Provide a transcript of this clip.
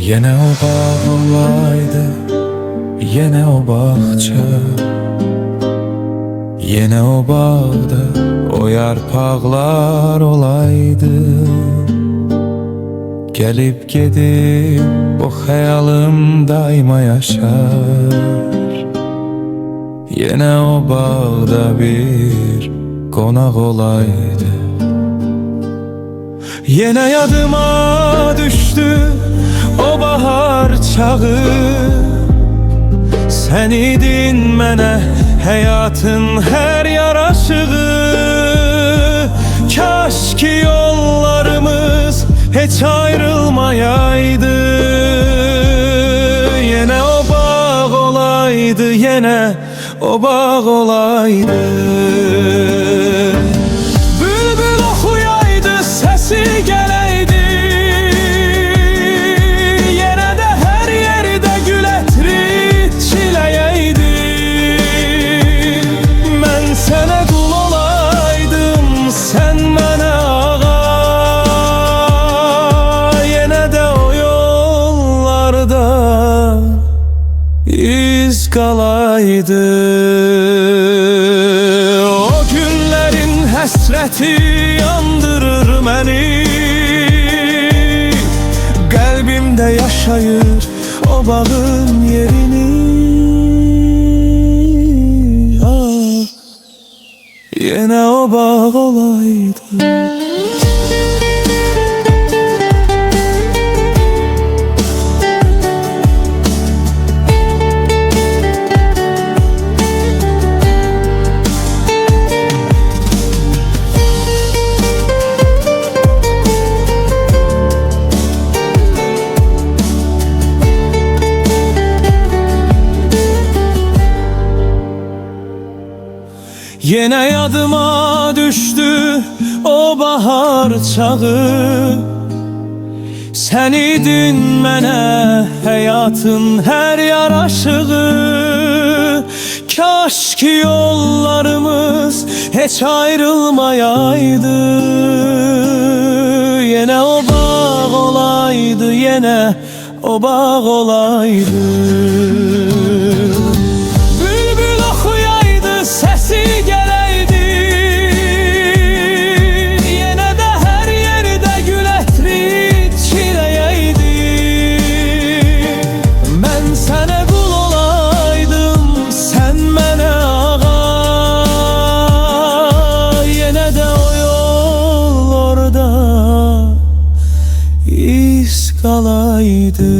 Yine o bağ olaydı, yine o bahçe, yine o bağda o yarpaqlar olaydı. Gelip gedib o xəyalım daima yaşar. Yine o bağda bir qonaq olaydı. Yine yadıma düştü o bahar çağı. Sen idin mənə həyatın hər yaraşığı. Kaş ki yollarımız heç ayrılmayaydı. Yine o bağ olaydı, yine o bağ olaydı. Bülbül oxuyaydı, sesi gələydi. Yenə də hər yerdə gül ətri çiləyəydi. Mən sənə qul olaydım, sən mənə ağa. Yenə də o yollarda iz qalaydı. O günlərin həsrəti yandırır məni. Qəlbimdə yaşayır o bağın yerini. Ah, yenə o bağ olaydı. Yine yadıma düştü o bahar çağı. Sen idin mənə həyatın hər yaraşığı. Kaş ki yollarımız heç ayrılmayaydı. Yine o bağ olaydı, yine o bağ olaydı. Bülbül oxuyaydı, sesi gələydi. Yenə də hər yerdə gül ətri çiləyəydi. Mən sənə qul olaydım, sən mənə ağa. Yenə də o yol orada iz qalaydı.